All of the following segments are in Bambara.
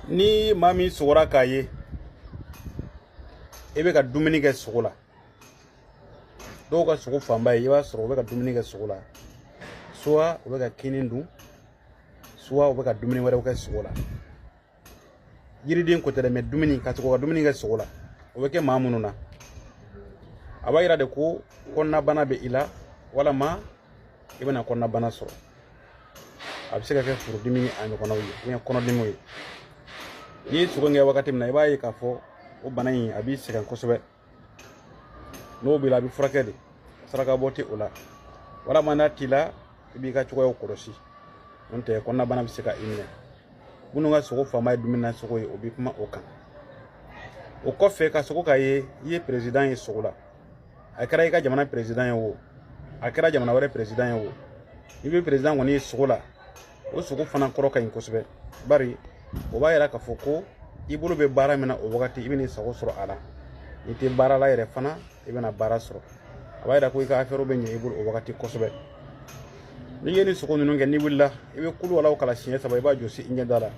Ni mami sogora k'a ye i bɛ ka dumuni kɛ sogo la dɔw ka sogo fanba ye i b'a sɔrɔ u bɛ ka dumuni kɛ sogo la soit u bɛ ka kini dun soit u bɛ ka dumuni wɛrɛw kɛ sogo la yiriden ko tɛ dɛ mais dumuni ka sogo ka dumuni kɛ sogo la o bɛ kɛ maa minnu na a b'a yira de ko kɔnɔnabana bɛ i la walama i bɛna kɔnɔnabana sɔrɔ a bɛ se ka kɛ furudimi a ɲɔgɔnnaw ye ou bien kɔnɔdimiw ye n'i ye sogo kɛ wagati min na i b'a ye k'a fɔ o bana in a b'i sɛgɛn kosɛbɛ n'o b'i la a bɛ furakɛ de saraka bɔ tɛ o la walama n'a t'i la i b'i ka cogoyaw kɔlɔsi n'o tɛ kɔnɔnabana bɛ se ka i minɛ minnu ka sogo fanba ye dumuni na sogo ye o bɛ kuma o kan o kɔfɛ ka sogo k'a ye i ye président ye sogo la a kɛra i ka jamana président ye o a kɛra jamana wɛrɛ président ye o i bɛ président kɔni ye sogo la o sogo fana kɔrɔ ka ɲi kosɛbɛ bari o b'a yira k'a fɔ ko i bolo bɛ baara min na o wagati i bɛ n'i sago sɔrɔ a la n'i tɛ baara la yɛrɛ fana i bɛna baara sɔrɔ a b'a yira ko i ka affaire bɛ ɲɛ i bolo o wagati kosɛbɛ n'i ye ni sogo ninnu kɛ n'i wulila i bɛ kulu walaw kala siɲɛ 3 i b'a jɔsi i ɲɛda la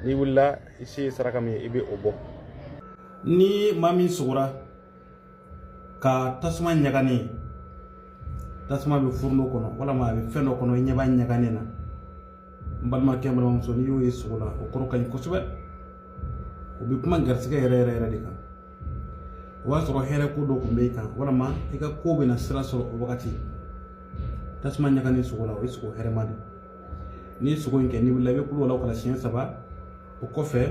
n'i wulila i se ye saraka min ye i bɛ o bɔ ni maa min sogora ka tasuma ɲagani tasuma bɛ furno kɔnɔ walama a bɛ fɛn dɔ kɔnɔ i ɲɛ b'a ɲaganen na n balimakɛ n balimamuso n'i y'o ye sogo la o kɔrɔ ka ɲi kosɛbɛ o bɛ kuma garisɛgɛ yɛrɛ de kan o b'a sɔrɔ hɛrɛ ko dɔ tun bɛ i kan walama i ka ko bɛna sira sɔrɔ o wagati tasuma ɲaganen sogo la o ye sogo hɛrɛma de n'i ye sogo in kɛ n'i wulila i bɛ kulo walaw kala siɲɛ 3 o kɔfɛ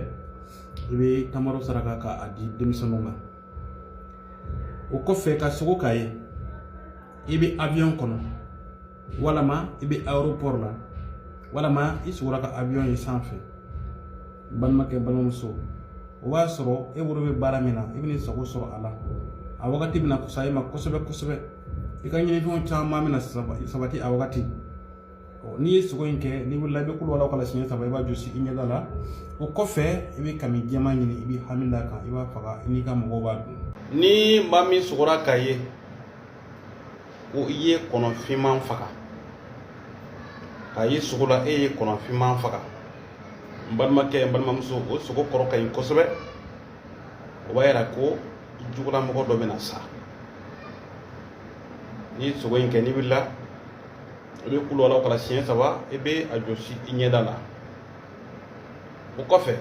i bɛ tamaro saraka k'a di denmisɛnninw ma o kɔfɛ ka sogo k'a ye i bɛ avion kɔnɔ walama i bɛ aéroport la walama i sogora ka avion ye sanfɛ balimakɛ balimamuso o b'a sɔrɔ e bolo bɛ baara min na i bɛ n'i sago sɔrɔ a la a wagati bɛna kusa i ma kosɛbɛ kosɛbɛ i ka ɲinifɛnw caman bɛna sabati a wagati n'i ye sogo in kɛ n'i wulila i bɛ kulo walaw kala siɲɛ 3 i b'a jɔsi i ɲɛda la o kɔfɛ i bɛ kami jɛman ɲini i bɛ hami d'a kan i b'a faga i n'i ka mɔgɔw b'a dun ni maa min sogora k'a ye ko i ye kɔnɔfinman faga k'a ye sogo la e ye kɔnɔfinman faga n balimakɛ n balimamuso o sogo kɔrɔ ka ɲi kosɛbɛ o b'a yira ko jugulamɔgɔ dɔ bɛna sa n'i ye sogo in kɛ n'i wulila i bɛ kulo walaw kala siɲɛ 3 i bɛ a jɔsi i ɲɛda la o kɔfɛ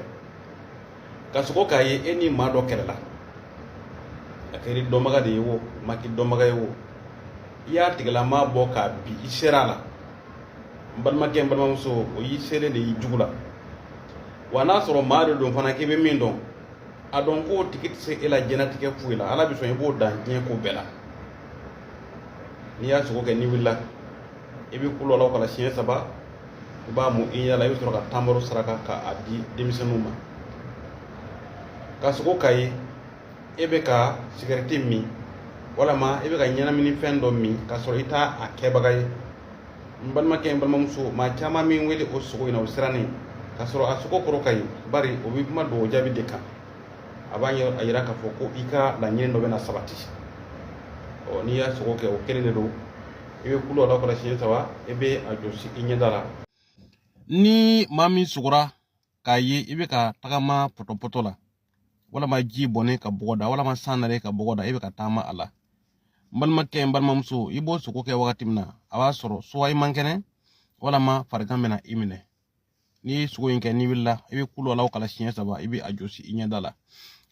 ka sogo k'a ye e ni maa dɔ kɛlɛla a kɛra i dɔnbaga de ye o ma k'i dɔnbaga ye o i y'a tigilama bɔ k'a bi i sera a la n balimakɛ n balimamuso o y'i selen de y'i jugu la wa n'a sɔrɔ maa de don fana k'i bɛ min dɔn a dɔn k'o tigi tɛ se e la diɲɛlatigɛ foyi la ala bɛ sɔn i b'o dan diɲɛ ko bɛɛ la n'i y'a sogo kɛ n'i wulila i bɛ kulo walaw kala siɲɛ 3 i b'a mun i ɲɛ la i bɛ sɔrɔ ka tamaro saraka k'a di denmisɛnninw ma ka sogo k'a ye e bɛ ka sigarɛti min walama i bɛ ka ɲɛnaminifɛn dɔ min k'a sɔrɔ i t'a a kɛbaga ye n balimakɛ n balimamuso maa caman min wele o sogo in na o sirannen k'a sɔrɔ a sogo kɔrɔ ka ɲi bari o bɛ kuma don o jaabi de kan a b'a yira k'a fɔ ko i ka laɲini dɔ bɛna sabati n'i y'a sogo kɛ o kelen de don i bɛ kulo walaw kala siɲɛ 3 i bɛ a jɔsi i ɲɛda la ni maa min sogora k'a ye i bɛ ka tagama pɔtɔpɔtɔ la walama ji bɔnnen ka bɔgɔ da walama san nalen ka bɔgɔ da i bɛ ka taama a la n balimakɛ n balimamuso i b'o sogo kɛ wagati min na a b'a sɔrɔ soit i man kɛnɛ walama farigan bɛna i minɛ n'i ye sogo in kɛ n'i wulila i bɛ kulo walaw kala siɲɛ 3 i bɛ a jɔsi i ɲɛda la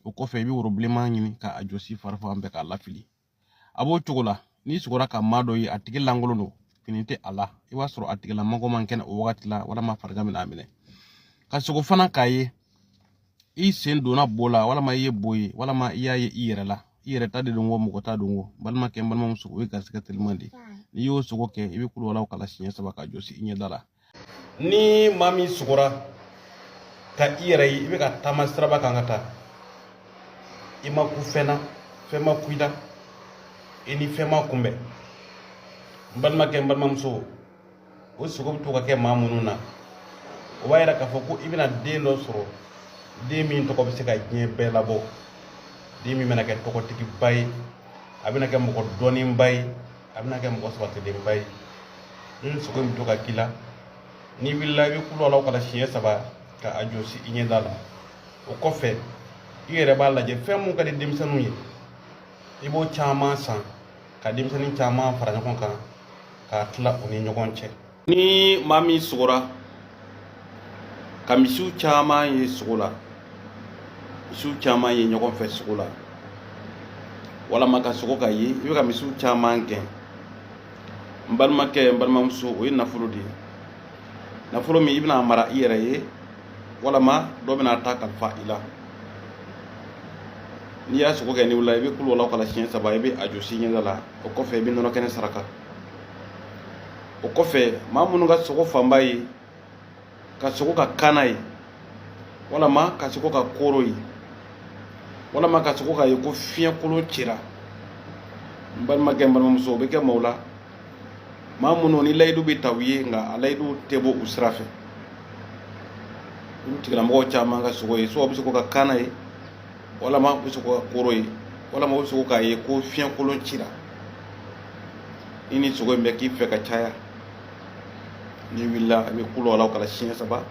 o kɔfɛ i bɛ woro bilenman ɲini k'a jɔsi fari fan bɛɛ k'a lafili a b'o cogo la n'i sogora ka maa dɔ ye a tigi lankolon don fini tɛ a la i b'a sɔrɔ a tigilamɔgɔ man kɛnɛ o wagati la walama farigan bɛna a minɛ ka sogo fana k'a ye i sen donna bo la walama i ye bo ye walama i y'a ye i yɛrɛ la i yɛrɛ ta de don ko mɔgɔ ta don ko balimakɛ n balimamuso o ye garisɛgɛ teliman de n'i y'o sogo kɛ i bɛ kulo walaw kala siɲɛ 3 ka jɔsi i ɲɛda la ni maa min sogora ka i yɛrɛ ye i bɛ ka taama siraba kan ka taa i ma ku fɛn na fɛn ma ku i la i ni fɛn ma kunbɛn n balimakɛ n balimamuso o sogo bɛ to ka kɛ maa minnu na o b'a yira k'a fɔ ko i bɛna den dɔ sɔrɔ den min tɔgɔ bɛ se ka diɲɛ bɛɛ labɔ den min bɛna kɛ tɔgɔtigiba ye a bɛna kɛ mɔgɔ dɔnnenba ye a bɛna kɛ mɔgɔ sabatilenba ye ni sogo in bɛ to ka k'i la n'i wulila i bɛ kulo walaw kala siɲɛ 3 ka a jɔsi i ɲɛda la o kɔfɛ i yɛrɛ b'a lajɛ fɛn mun ka di denmisɛnninw ye i b'o caman san ka denmisɛnnin caman fara ɲɔgɔn kan k'a tila u ni ɲɔgɔn cɛ ni maa min sogora ka misiw caman ye sogo la misiw caman ye ɲɔgɔn fɛ sogo la walama ka sogo ka ye i bɛ ka misiw caman gɛn n balimakɛ n balimamuso o ye nafolo de ye nafolo min i bɛna mara i yɛrɛ ye walama dɔ bɛna ta kalifa i la n'i y'a sogo kɛ ni wula i bɛ kulo la kala siɲɛ 3 i bɛ a jɔsi ɲɛda la o kɔfɛ i bɛ nɔnɔ kɛnɛ saraka o kɔfɛ maa minnu ka sogo fanba ye ka sogo ka kana ye walama ka sogo ka koro ye walama ka sogo ka ye ko fiɲɛ kolon cira n balimakɛ n balimamuso o bɛ kɛ maaw la maa minnu ni layidu bɛ ta u ye nka a layidu tɛ bɔ u sira fɛ olu tigilamɔgɔw caman ka sogo ye soit u bɛ sogo ka kana ye walama u bɛ sogo ka koro ye walama u bɛ sogo ka ye ko fiɲɛ kolon cira i ni sogo in bɛ k'i fɛ ka caya ni wulila i bɛ kulo la kala siɲɛ 3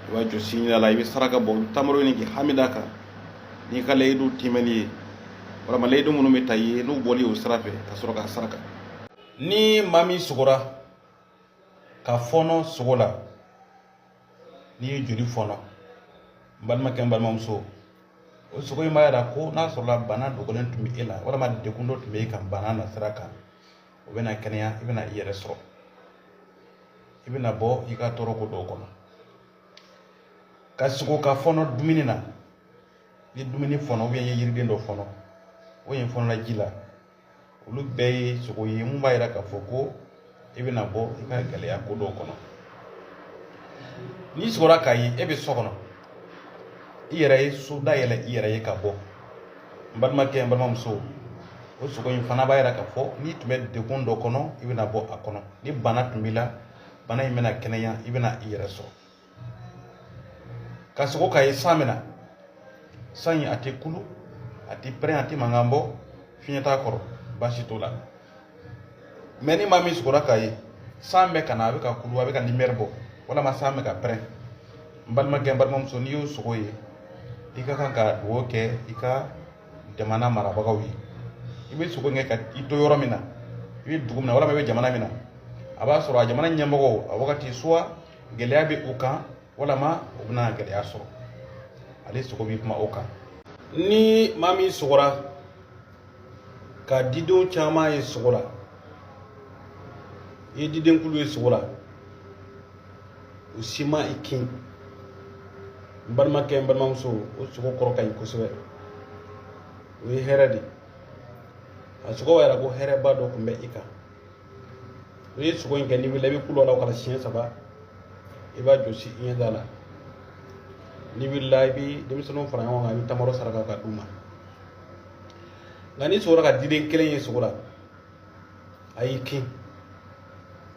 i b'a jɔsi ɲɛda la i bɛ saraka bɔ i bɛ tamaro ɲini k'i hamida kan n'i ka layidu timɛli ye walama layidu minnu bɛ ta i ye n'u bɔli o sira fɛ ka sɔrɔ k'a saraka ni maa min sogora ka fɔnɔ sogo la n'i ye joli fɔnɔ n balimakɛ n balimamuso o sogo in b'a jira ko n'a sɔrɔla bana dogolen tun bɛ e la walama degun dɔ tun bɛ e kan bana na sira kan o bɛna kɛnɛya i bɛna i yɛrɛ sɔrɔ i bɛna bɔ i ka tɔɔrɔ ko dɔw kɔnɔ ka sogo ka fɔnɔ dumuni na ni dumuni fɔnɔ i ye yiriden dɔ fɔnɔ o ye fɔnɔla ji la olu bɛɛ ye sogo ye mun b'a jira k'a fɔ ko i bɛna bɔ i ka gɛlɛya ko dɔw kɔnɔ n'i sogora k'a ye e bɛ so kɔnɔ i yɛrɛ ye so dayɛlɛ i yɛrɛ ye ka bɔ n balimakɛ n balimamuso o sogo in fana b'a jira k'a fɔ n'i tun bɛ degun dɔ kɔnɔ i bɛna bɔ a kɔnɔ ni bana tun b'i la bana in bɛna kɛnɛya i bɛna i yɛrɛ sɔrɔ ka sogo k'a ye san bɛna san in a tɛ kulu a tɛ pɛrɛn a tɛ mankan bɔ fiɲɛ t'a kɔrɔ baasi t'o la mɛ ni maa min sogora k'a ye san bɛ ka na a bɛ ka kulu a bɛ ka lumière bɔ walama san bɛ ka pɛrɛn n balimakɛ n balimamuso n'i y'o sogo ye i ka kan ka dugawu kɛ i ka jamana marabagaw ye i bɛ sogo kɛ ka i to yɔrɔ min na i bɛ dugu min na walama i bɛ jamana min na a b'a sɔrɔ a jamana ɲɛmɔgɔw a wagati soit gɛlɛya bɛ u kan walama u bɛna gɛlɛya sɔrɔ ale sogo bɛ kuma o kan ni maa min sogora ka didenw caman ye sogo la i ye didenkulu ye sogo la o si ma i kin n balimakɛ n balimamuso o sogo kɔrɔ ka ɲi kosɛbɛ o ye hɛrɛ de a sogo b'a jira ko hɛrɛba dɔ tun bɛ i kan o ye sogo in kɛ n'i wulila i bɛ kulo la kala siɲɛ 3 i b'a jɔsi i ɲɛda la n'i wulila i bɛ denmisɛnninw fara ɲɔgɔn kan i bɛ tamaro saraka ka d'u ma nka n'i sogora ka diden kelen ye sogo la a y'i kin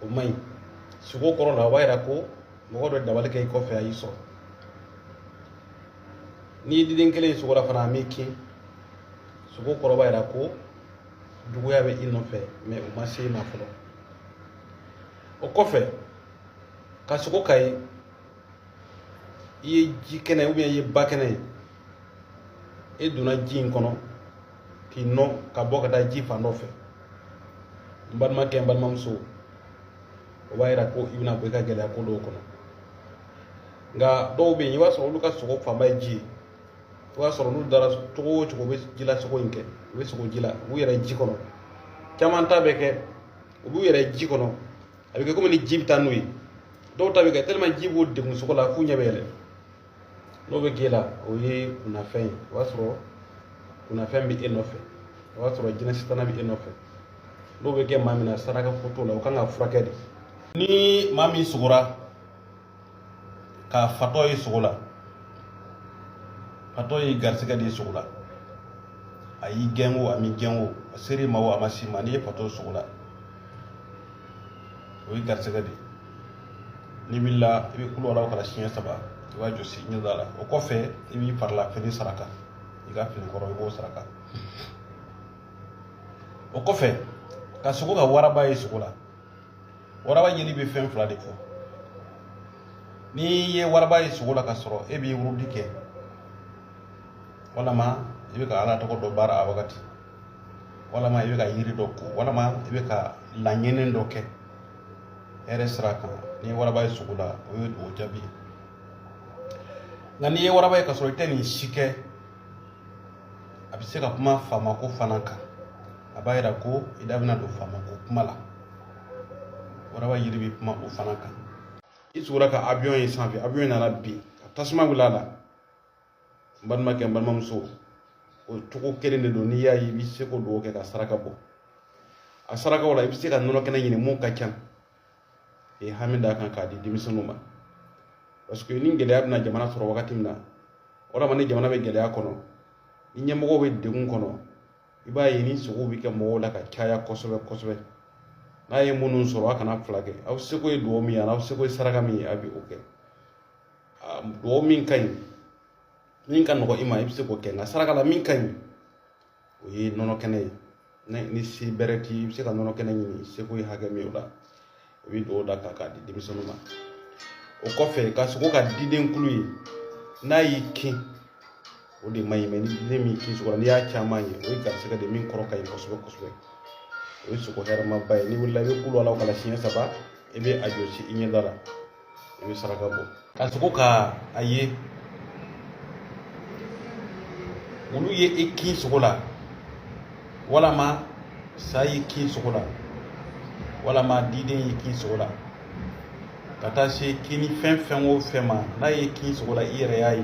o man ɲi sogo kɔrɔ la o b'a jira ko mɔgɔ dɔ dabali kɛ i kɔfɛ a y'i sɔrɔ n'i ye diden kelen ye sogo la fana a m'i kin sogo kɔrɔ b'a jira ko juguya bɛ i nɔfɛ mɛ o ma se i ma fɔlɔ o kɔfɛ ka sogo ka ye i ye ji kɛnɛ ou bien i ye ba kɛnɛ ye e donna ji in kɔnɔ k'i nɔ ka bɔ ka taa ji fan dɔ fɛ n balimakɛ n balimamuso o b'a jira ko i bɛna bɔ i ka gɛlɛya ko dɔw kɔnɔ nka dɔw bɛ yen i b'a sɔrɔ olu ka sogo fanba ye ji ye i b'a sɔrɔ n'u dara cogo o cogo u bɛ jila sogo in kɛ u bɛ sogo ji la u b'u yɛrɛ ji kɔnɔ caman ta bɛ kɛ u b'u yɛrɛ ji kɔnɔ a bɛ kɛ komi ni ji bɛ taa n'u ye dɔw ta bɛ kɛ tellement ji b'o degun sogo la f'u ɲɛ bɛ yɛlɛ n'o bɛ k'e la o ye kunnafɛn ye o b'a sɔrɔ kunnafɛn bɛ e nɔfɛ o b'a sɔrɔ jinɛ sitana bɛ e nɔfɛ n'o bɛ kɛ maa min na saraka ko t'o la o kan ka furakɛ de ni maa min sogora ka fatɔ ye sogo la fatɔ ye garisɛgɛ de ye sogo la a y'i gɛn o a m'i gɛn o a ser'i ma o a ma s'i ma n'i ye fatɔ sogo la o ye garisɛgɛ de n'i wulila i bɛ kulo la kala siɲɛ 3 i b'a jɔsi ɲɛda la o kɔfɛ i b'i farila fini saraka i ka fini kɔrɔ i b'o saraka o kɔfɛ ka sogo ka waraba ye sogo la waraba yeli bɛ fɛn 2 de fɔ ni ye waraba ye sugo la ka sɔrɔ e b'i wurudi kɛ walama i bɛ ka ala tɔgɔ dɔ baara a wagati walama i bɛ ka yiri dɔ ko walama i bɛ ka laɲini dɔ kɛ hɛrɛ sira kan ni ye waraba ye sugo la o ye o jaabi nka ni ye waraba ye ka sɔrɔ i tɛ nin si kɛ a bɛ se ka kuma faamako fana kan a b'a yira ko i da bɛna don faamako kuma la waraba yiri bɛ kuma o fana kan i sugora ka avion ye sanfɛ avion nana bin ka tasuma wuli a la n balimakɛ n balimamuso o cogo kelen de don n'i y'a ye i bɛ se k'o dugawu kɛ ka saraka bɔ a sarakaw la i bɛ se ka nɔnɔ kɛnɛ ɲini mun ka ca hami d'a kan k'a di denmisɛnninw ma parce que ni gɛlɛya bɛna jamana sɔrɔ wagati min na walama ni jamana bɛ gɛlɛya kɔnɔ ni ɲɛmɔgɔw bɛ degun kɔnɔ i b'a ye ni sogow bɛ kɛ mɔgɔw la ka caya kosɛbɛ kosɛbɛ n'a ye minnu sɔrɔ a kana fila kɛ aw seko ye dugawu min ye aw seko ye saraka min ye a bɛ o kɛ dugawu min ka ɲi min ka nɔgɔ i ma i bɛ se k'o kɛ nka saraka la min ka ɲi o ye nɔnɔ kɛnɛ ye ni se bɛrɛ t'i i bɛ se ka nɔnɔ kɛnɛ ɲini seko ye hakɛ min o la i bɛ dugawu da k'a di denmisɛnninw ma o kɔfɛ ka sogo ka diden kulu ye n'a y'i kin o de man ɲi mɛ ni diden min kin sogo la n'i y'a caman ye o ye garisɛgɛ de min kɔrɔ ka ɲi kosɛbɛ kosɛbɛ o ye sogo hɛrɛmaba ye n'i wulila i bɛ kulu a la o kala siɲɛ 3 i bɛ a jɔsi i ɲɛda la i bɛ saraka bɔ ka sogo ka a ye olu ye i kin sogo la walama sa y'i kin sogo la walama diden y'i kin sogo la ka taa se kini fɛn fɛn o fɛn ma n'a ye kin sogo la i yɛrɛ y'a ye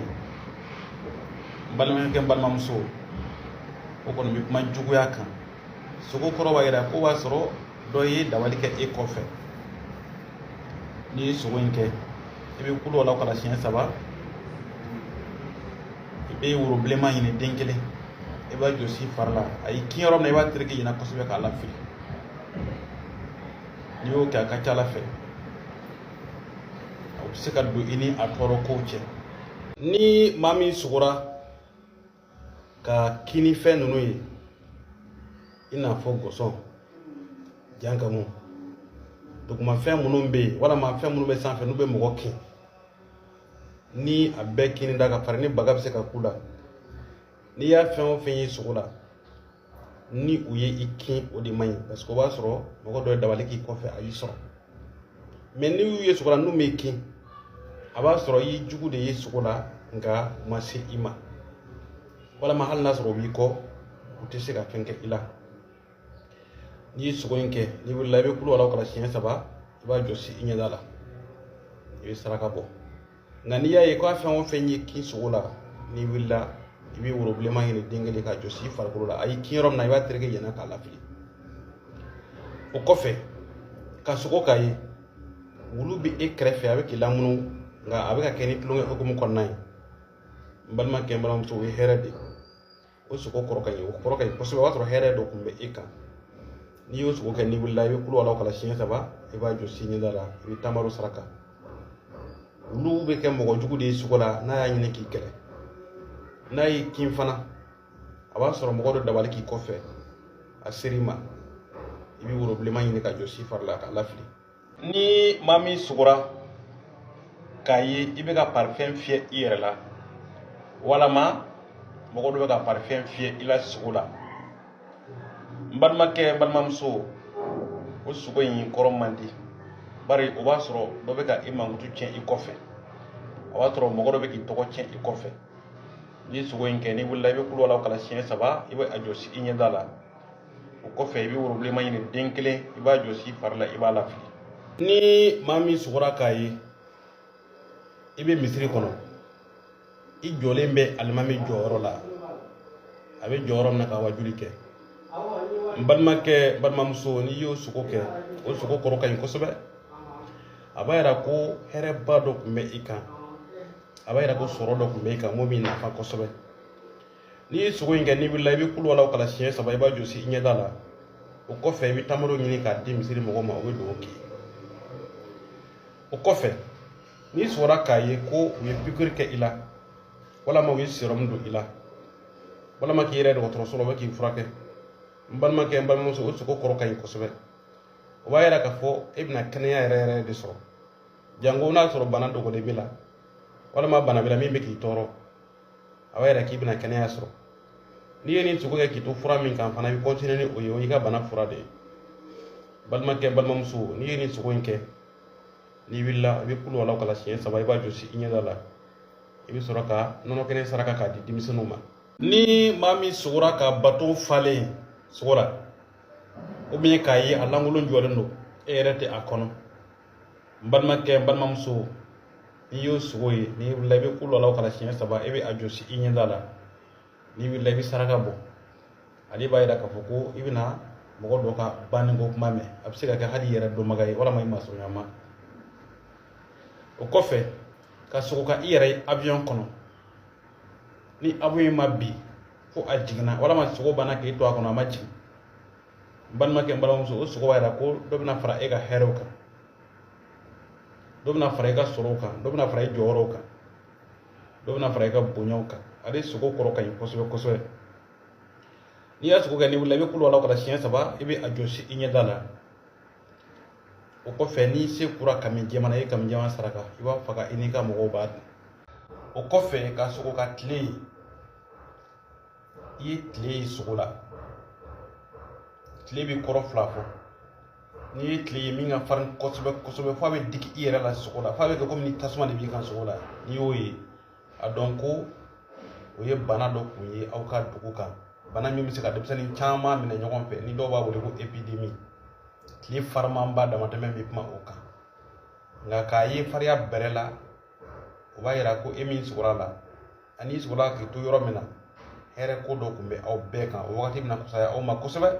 n balimakɛ n balimamuso o kɔni bɛ kuma juguya kan sogo kɔrɔ b'a yira ko b'a sɔrɔ dɔ ye dabali kɛ e kɔfɛ n'i ye sogo in kɛ i bɛ kulu o la kala siɲɛ 3 i bɛ woro bilenman ɲini den kelen i b'a jɔsi fari la a y'i kin yɔrɔ min na i b'a tereke ɲɛna kosɛbɛ k'a lafili n'i y'o kɛ a ka ca ala fɛ a bɛ se ka don i ni a tɔɔrɔ kow cɛ ni maa min sugora ka kini fɛn ninnu ye i n'a fɔ gɔsɔn jankamu dugumafɛn minnu bɛ yen walama fɛn minnu bɛ sanfɛ n'u bɛ mɔgɔ kin ni a bɛɛ kini da ka fari ni baga bɛ se ka k'u la n'i y'a fɛn o fɛn ye sogo la ni u ye i kin o de man ɲi parce que o b'a sɔrɔ mɔgɔ dɔ ye dabali k'i kɔfɛ a y'i sɔrɔ mais ni y'u ye sogo la n'u m'i kin a b'a sɔrɔ i ye jugu de ye sogo la nka u ma se i ma walama hali n'a sɔrɔ u b'i kɔ u tɛ se ka fɛn kɛ i la n'i ye sogo in kɛ n'i wulila i bɛ kulu a la kala siɲɛ 3 i b'a jɔsi i ɲɛda la i bɛ saraka bɔ nka n'i y'a ye ko a fɛn o fɛn ye kin sogo la n'i wulila i bɛ woro bilenman ɲini den kelen k'a jɔsi i farikolo la a y'i kin yɔrɔ min na i b'a tereke yen k'a lafili o kɔfɛ ka sogo k'a ye wulu bɛ e kɛrɛfɛ a bɛ k'i lamunum nka a bɛ ka kɛ ni tulonkɛ hukumu kɔnɔna ye n balimakɛ n balimamuso o ye hɛrɛ de o sogo kɔrɔ ka ɲi o kɔrɔ ka ɲi kosɛbɛ o b'a sɔrɔ hɛrɛ dɔ tun bɛ e kan n'i y'o sogo kɛ n'i wulila i bɛ kulu a la kala siɲɛ 3 i b'a jɔsi i ɲɛda la i bɛ tamaro saraka wulu bɛ kɛ mɔgɔ jugu de ye sogo la n'a y'a ɲini k'i kɛlɛ n'a y'i kin fana a b'a sɔrɔ mɔgɔ dɔ dabali k'i kɔfɛ a seri ma i bɛ woro bilenman ɲini ka jɔsi fari la k'a lafili ni maa min sugora k'a ye i bɛ ka parifɛn fiyɛ i yɛrɛ la walama mɔgɔ dɔ bɛ ka parifɛn fiyɛ i la sogo la n balimakɛ n balimamuso o sogo in kɔrɔ man di bari o b'a sɔrɔ dɔ bɛ ka i mankutu tiɲɛ i kɔfɛ o b'a sɔrɔ mɔgɔ dɔ bɛ k'i tɔgɔ tiɲɛ i kɔfɛ n'i ye sogo in kɛ n'i wulila i bɛ kulu a la kala siɲɛ 3 i bɛ a jɔsi i ɲɛda la o kɔfɛ i bɛ woro bilenman ɲini den kelen i b'a jɔsi i fari la i b'a lafili ni maa min sugora k'a ye i bɛ misiri kɔnɔ i jɔlen bɛ alimami jɔyɔrɔ la a bɛ jɔyɔrɔ min na ka wajuli kɛ n balimakɛ n balimamuso n'i y'o sogo kɛ o sogo kɔrɔ ka ɲi kosɛbɛ a b'a yira ko hɛrɛba dɔ tun bɛ i kan a b'a yira ko sɔrɔ dɔ tun bɛ i kan mun b'i nafa kosɛbɛ n'i ye sogo in kɛ n'i wulila i bɛ kulu a la kala siɲɛ 3 i b'a jɔsi i ɲɛda la o kɔfɛ i bɛ tamaro ɲini k'a di misiri mɔgɔw ma o bɛ dugawu k'i ye o kɔfɛ n'i sɔrɔla k'a ye ko u ye pikiri kɛ i la walama u ye sérum don i la walama k'i yɛrɛ dɔgɔtɔrɔso la u bɛ k'i furakɛ n balimakɛ n balimamuso o sogo kɔrɔ ka ɲi kosɛbɛ o b'a yira k'a fɔ e bɛna kɛnɛya yɛrɛ yɛrɛ de sɔrɔ jango na soro bana dogo de bila wala ma bana bila min be ki toro awayra ki bina kenya soro ni yeni sugo ke ki to fura min kan fana bi continuer ni o yo yi ka bana fura de balma ke balma musu ni yeni sugo nke ni willa bi kulu wala kala sien saba ba josi inya dala ibi soraka nono kene saraka ka di dimisenuma ni mami sugura ka bato fale sugura o bien kayi alangolo njolendo erete akono balma ke balma musu ni yo sugoyi ni willa bi kulu wala kala sien saba ibi ajosi inya dala ni willa bi saraka bo ali bayda ka foko ibina mogo do ka baningo mame absika ka hadi yera do magay wala may maso nyama o kofe ka sugo ka iyere avion kono ni avion mabbi fo ajigna wala ma sugo bana ke to akono maji ban ma ke mbalam so sugo wayra ko do bina fara e ga heroka do bina fara e ga soroka do bina fara e joroka do bina fara e ga bonyoka ade sugo koroka yi koso ni ya sugo ga ni wala be kulo wala kala sien saba ibe ajosi inya dala o ko fe ni se kura kamin jamana e kamin jamana saraka iba faga inika mo ba o ko fe ka sugo ka tle yi tle sugula tle bi koro flafo ni tle mi nga faran kosobe fa be diki ira la sugula fa be ko ni tasuma de bi kan sugula ni yoyi adonko o ye bana do ku yi au ka duku kan bana mi misika de sani chama mi na nyogon fe ni do ba wole ko epidemie tli farma mba da matame mi pma oka nga kayi faria berela o bayira ko emi sugurala ani sugura ki to yoro mina here ko do kumbe au beka o wakati mina kusaya au makosebe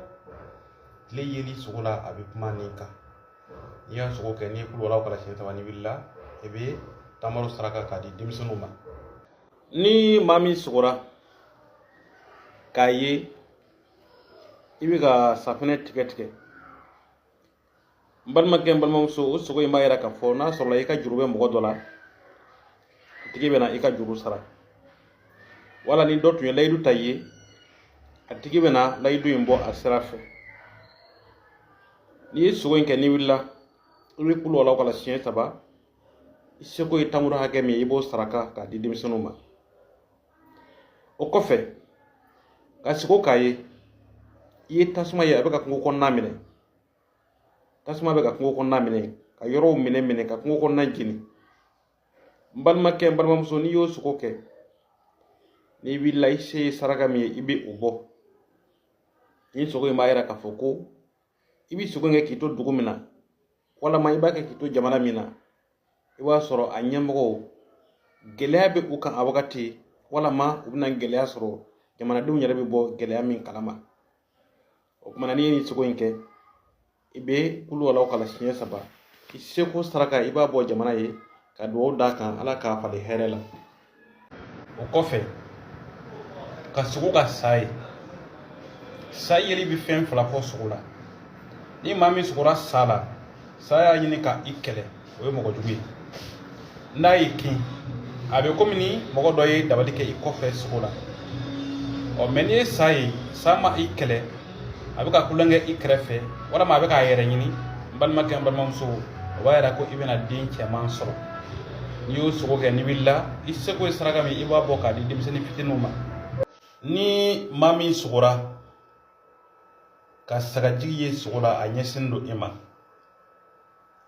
tli yeli sugula abi pma nika ya sugo ke ni kulu wala kala shinta wani billa ebe tamaru saraka kadi dimsunuma ni mami sugura kayi ibi ga safine tike balma ke balma muso o sugo ima yara ka fo na so la ika jurube mo godola tike bena ika juru sara wala ni dotu laydu tayye atike bena laydu imbo asrafe ni sugo nke ni willa ri kulo wala kala sien taba iseko itamuru hage mi ibo saraka ka didimsunuma o kofe ka sugo kaye yi tasuma ya be ka ko namine tasuma be ka ko namine ka yoro mine ka ko nanjini mbalma ke mbalma muso ni yo suko ke ni billahi se saraka mi ibi ubo ni suko ma ira ka foko ibi suko nge kito dugumina wala ma iba ke kito jamana mina iwa soro anyamgo geleabe ukan abagati wala ma ubna gelea soro jamana dum nyarabe bo gelea min kalama o kuma ni suko nke ibe kulu wala kala sien saba iseko saraka iba bo jamana ye ka do daka ala ka fale herela o kofe ka suko ka sai yeli bi fen fala ko sugula ni mami sugura sala saya yini ka ikele o mo ko jugi ndai ki abe komini mo ko doye dabadi ke ikofe sugula o meni sai sama ikele abika kulange ikrefe wala ma abika yere nyini balma ke balma muso wayra ko ibina dinke man soro yo sugo ke ni billa iseko israga mi iba boka di dimseni fitinuma ni mami sugura ka sagajigi sugura anyesindo ima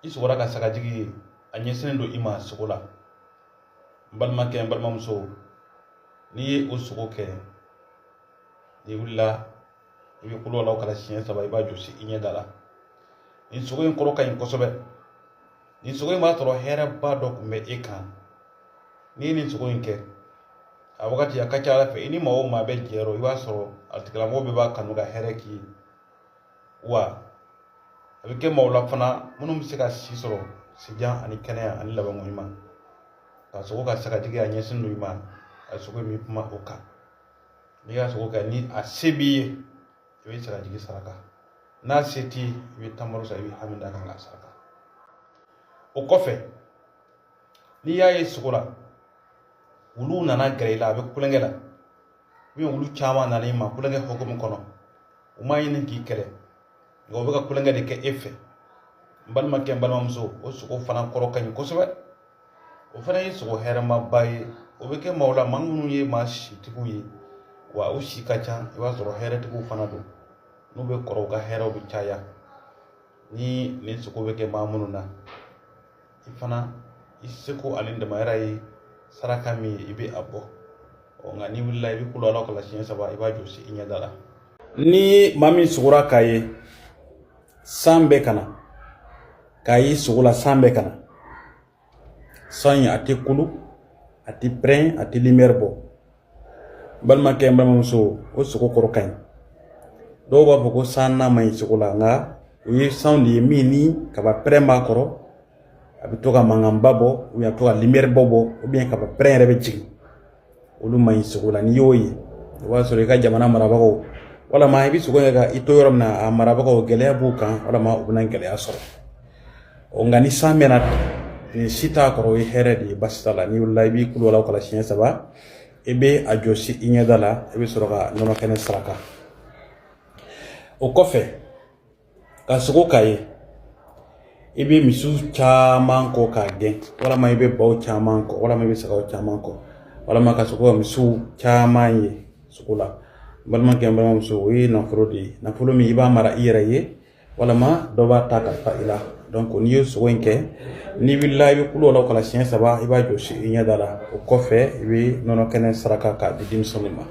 isugura ka sagajigi anyesindo ima sugula balma ke balma muso ni o sugo ke ni willa ibi kulo law kala sien saba iba josi inya dala in sugo en koroka in kosobe ni sugo ma toro hera ba do kumbe eka ni sugo en ke a wakati akacha ala fe ini mawo ma be jero iwa soro artikala mo be ba kanuga hereki wa abike mawla fana munum sika sisoro sijan ani kenea ani laba muhima ka sugo ka saka dige anya sindu ima a sugo mi puma oka ni ga sugo ka ni asebi ibe saka dige saraka na seti ibe tamaru sa ibe haminda kan la saraka o kofe ni yaye sugula wulu nana greila be kulengela bi wulu chama nana ima kulenge hokum kono uma yini ki kele go be ka kulenge de ke efe balma ke balma muso o suko fana koro kan ko sobe o fana yi suko herma baye o be ke mawla mangunu ye ma shitiku ye wa o shikacha e wa soro here tiku fana do no be koro ka here o be chaya ni suko be ke mamunu na ifana isiko alinde mayrai saraka mi ibe abo o ngani billahi bi kulo la kala shin saba iba josi inya dala ni mami sugura kaye sambe kana kayi sugula sambe kana sanya ati kulu ati pren ati limerbo balma ke mbam so o suko koro kan do ba ko sanna mai sugula nga wi sound yemini ka ba prema koro abitoka mangambabo ou toka lumière bobo ou bien ka prendre rebe jigi olu may sugula ni yoyi wa so ka jamana marabako wala ma hibi sugo ga ito yorom na marabako gele bukan wala ma ubuna gele asoro o ngani samena ni sita ko wi heredi bastala ni wallahi bi kul wala kala shin saba ebe ajosi inyadala ebe soroga nono kene saraka o kofe ka sugo kaye ibe misu chaman ko ka gen wala ma ibe baw chaman ko wala ma ibe sagaw chaman ko wala ma ka suko misu chaman ye sukula balma ke balma musu wi na frodi na fulo mi iba mara ire ye wala ma do ba ta ka fa ila donc ni yusu wenke ni billahi kulo la kala sien saba iba josi inya dala o kofe ibe nono kenen saraka ka di dim sonima